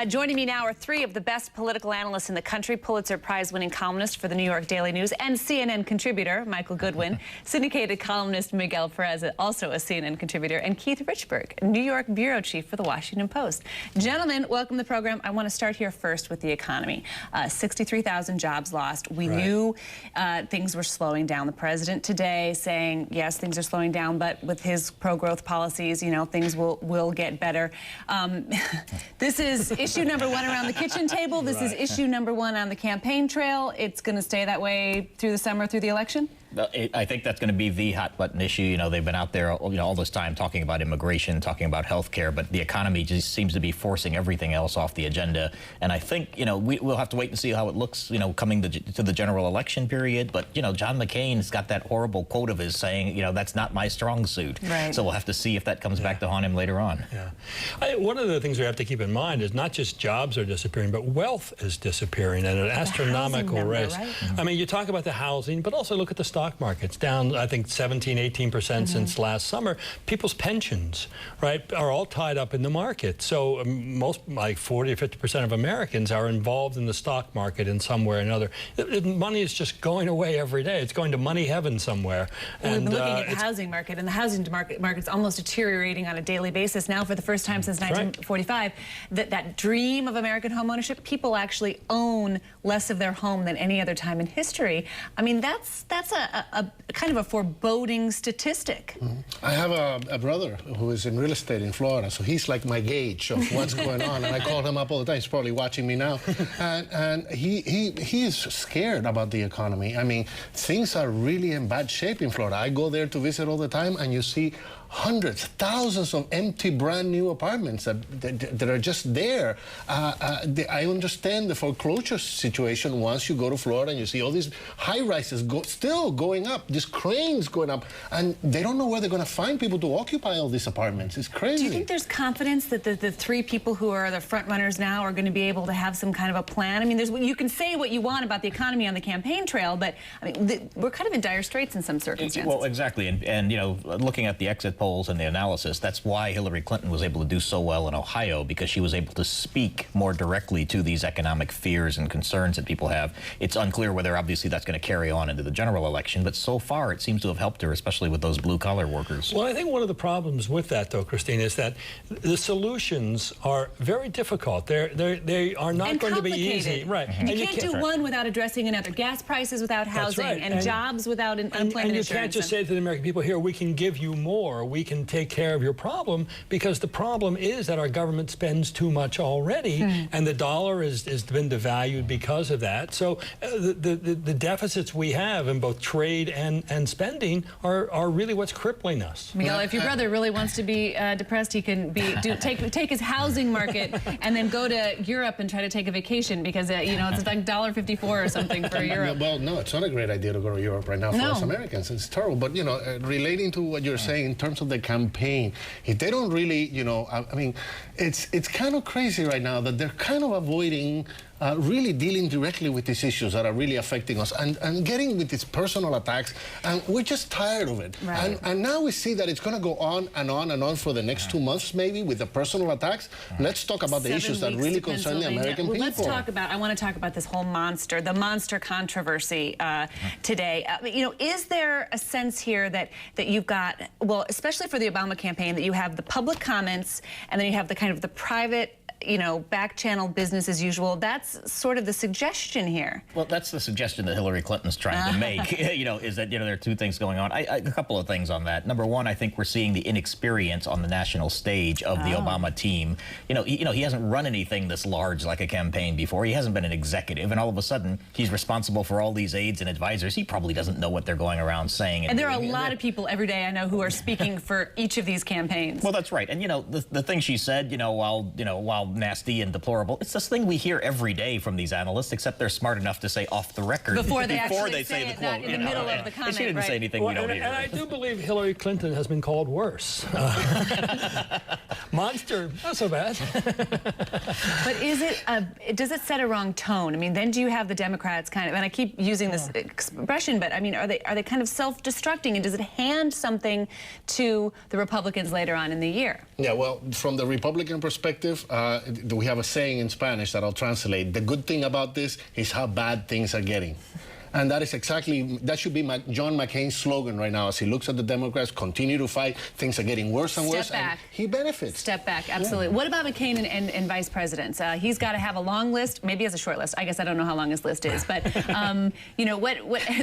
Joining me now are three of the best political analysts in the country: Pulitzer Prize-winning columnist for the New York Daily News and CNN contributor Michael Goodwin, syndicated columnist Miguel Perez, also a CNN contributor, and Keith Richburg, New York bureau chief for the Washington Post. Gentlemen, welcome to the program. I want to start here first with the economy. 63,000 jobs lost. We knew things were slowing down. The president today saying, yes, things are slowing down, but with his pro-growth policies, you know, things will get better. This is issue number one around the kitchen table. This is issue number one on the campaign trail. It's going to stay that way through the summer, through the election? I think that's going to be the hot button issue. You know, they've been out there, all this time talking about immigration, talking about health care, but the economy just seems to be forcing everything else off the agenda. And I think, we'll have to wait and see how it looks, coming to the general election period. But, John McCain's got that horrible quote of his saying, that's not my strong suit. Right. So we'll have to see if that comes back to haunt him later on. Yeah. One of the things we have to keep in mind is not just jobs are disappearing, but wealth is disappearing at an astronomical rate. Right? I mean, you talk about the housing, but also look at the stock market. It's down, I think, 17–18% since last summer. People's pensions, right, are all tied up in the market. So most, like 40 or 50% of Americans are involved in the stock market in some way or another. Money is just going away every day. It's going to money heaven somewhere. We've been looking at the housing market, and the housing market's almost deteriorating on a daily basis now for the first time since 1945. That dream of American home ownership, people actually own less of their home than any other time in history. I mean, that's a kind of a foreboding statistic. I have a brother who is in real estate in Florida, so he's like my gauge of what's going on, and I call him up all the time. He's probably watching me now, and he is scared about the economy. I mean, things are really in bad shape in Florida. I go there to visit all the time, and you see hundreds, thousands of empty, brand new apartments that are just there. I understand the foreclosure situation once you go to Florida and you see all these high-rises still going up, these cranes going up, and they don't know where they're going to find people to occupy all these apartments. It's crazy. Do you think there's confidence that the three people who are the front runners now are going to be able to have some kind of a plan? I mean, you can say what you want about the economy on the campaign trail, but I mean, we're kind of in dire straits in some circumstances. Well, exactly, and looking at the exit polls and the analysis, that's why Hillary Clinton was able to do so well in Ohio, because she was able to speak more directly to these economic fears and concerns that people have. It's unclear whether obviously that's going to carry on into the general election, but so far it seems to have helped her, especially with those blue-collar workers. Well, I think one of the problems with that, though, Christine, is that the solutions are very difficult. They are not going to be easy. Right. And you can't do one without addressing another. Gas prices without housing, and jobs without unemployment insurance. And you can't just say to the American people, here, we can give you more, we can take care of your problem, because the problem is that our government spends too much already, and the dollar has been devalued because of that. So the deficits we have in both trade and spending are really what's crippling us. Miguel, if your brother really wants to be depressed, he can take his housing market and then go to Europe and try to take a vacation, because it's like $1.54 or something for Europe. Well, no, it's not a great idea to go to Europe right now for us Americans. It's terrible. But relating to what you're saying in terms of the campaign, if they don't really, I mean, it's kind of crazy right now that they're kind of avoiding really dealing directly with these issues that are really affecting us, and getting with these personal attacks, and we're just tired of it. Right. And now we see that it's going to go on and on and on for the next 2 months, maybe, with the personal attticks. Let's talk about the issues that really concern the American people. Let's talk about, I want to talk about this whole the monster controversy today. Is there a sense here that you've got, well, especially for the Obama campaign, that you have the public comments, and then you have the kind of the private, back channel business as usual? That's sort of the suggestion here. Well, that's the suggestion that Hillary Clinton's trying to make, is that, there are two things going on. A couple of things on that. Number one, I think we're seeing the inexperience on the national stage of the Obama team. He hasn't run anything this large like a campaign before. He hasn't been an executive, and all of a sudden, he's responsible for all these aides and advisors. He probably doesn't know what they're going around saying. And there are a lot of people every day I know who are speaking for each of these campaigns. Well, that's right. And, the thing she said, while nasty and deplorable, it's this thing we hear every day from these analysts, except they're smart enough to say off the record before they actually say the it, quote. Not in the middle of the comment. She didn't say anything we don't hear. And I do believe Hillary Clinton has been called worse. Monster, not so bad. But does it set a wrong tone? I mean, then do you have the Democrats kind of, and I keep using this expression, but I mean, are they kind of self-destructing, and does it hand something to the Republicans later on in the year? Yeah, well, from the Republican perspective, we have a saying in Spanish that I'll translate. The good thing about this is how bad things are getting. And that is exactly, that should be John McCain's slogan right now as he looks at the Democrats, continue to fight, things are getting worse and worse, and he benefits. Step back, absolutely. Yeah. What about McCain and vice presidents? He's got to have a long list, maybe he has a short list. I guess I don't know how long his list is, but, you know,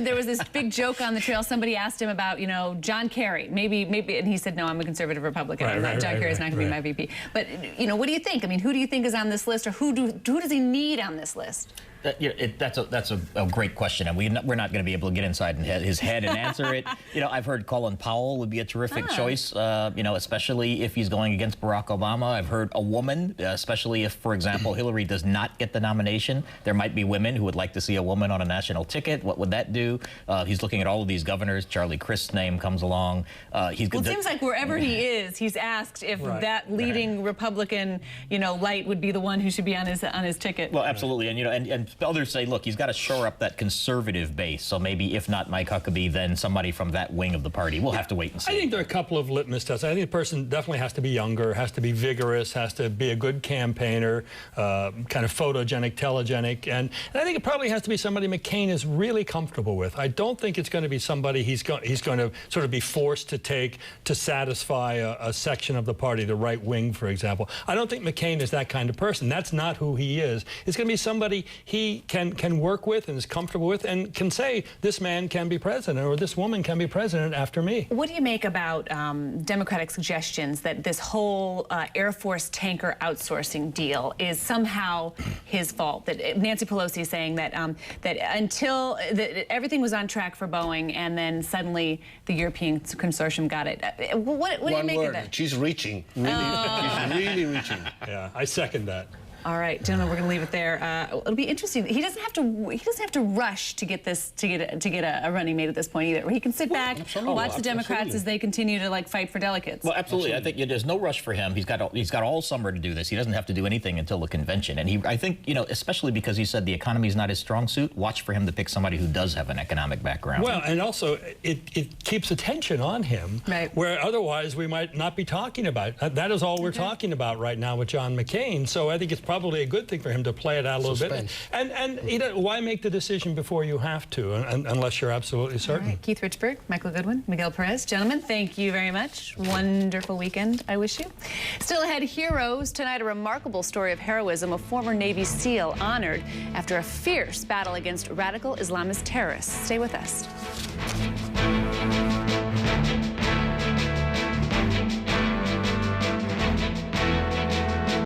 there was this big joke on the trail. Somebody asked him about, you know, John Kerry, maybe, and he said, no, I'm a conservative Republican. John Kerry's not going to be my VP. But, you know, what do you think? I mean, who do you think is on this list, or who does he need on this list? That's a great question, and we're not going to be able to get inside his head and answer it. You know, I've heard Colin Powell would be a terrific choice. You know, especially if he's going against Barack Obama. I've heard a woman, especially if, for example, Hillary does not get the nomination. There might be women who would like to see a woman on a national ticket. What would that do? He's looking at all of these governors. Charlie Crist's name comes along. Well, it seems like wherever he is, he's asked if that leading Republican, you know, light would be the one who should be on his ticket. Well, absolutely, and you know, and others say, look, he's got to shore up that conservative base. So maybe if not Mike Huckabee, then somebody from that wing of the party. We'll have to wait and see. I think there are a couple of litmus tests. I think the person definitely has to be younger, has to be vigorous, has to be a good campaigner, kind of photogenic, telegenic, and I think it probably has to be somebody McCain is really comfortable with. I don't think it's going to be somebody he's going to sort of be forced to take to satisfy a section of the party, the right wing, for example. I don't think McCain is that kind of person. That's not who he is. It's going to be somebody he can work with and is comfortable with and can say, this man can be president or this woman can be president after me. What do you make about Democratic suggestions that this whole Air Force tanker outsourcing deal is somehow his fault? That Nancy Pelosi is saying that everything was on track for Boeing, and then suddenly the European consortium got it. What do you make of that? She's reaching. Really, she's really reaching. Yeah, I second that. All right, gentlemen, we're going to leave it there. It'll be interesting. He doesn't have to rush to get a running mate at this point either. He can sit back, watch the Democrats as they continue to fight for delegates. Well, absolutely. I think there's no rush for him. He's got all summer to do this. He doesn't have to do anything until the convention. And I think, you know, especially because he said the economy is not his strong suit. Watch for him to pick somebody who does have an economic background. Well, and also it keeps attention on him, where otherwise we might not be talking about it. That is all we're talking about right now with John McCain. So I think it's probably a good thing for him to play it out a little bit. And you know, why make the decision before you have to, unless you're absolutely certain? All right. Keith Richburg, Michael Goodwin, Miguel Perez. Gentlemen, thank you very much. Wonderful weekend, I wish you. Still ahead, heroes. Tonight, a remarkable story of heroism. A former Navy SEAL honored after a fierce battle against radical Islamist terrorists. Stay with us.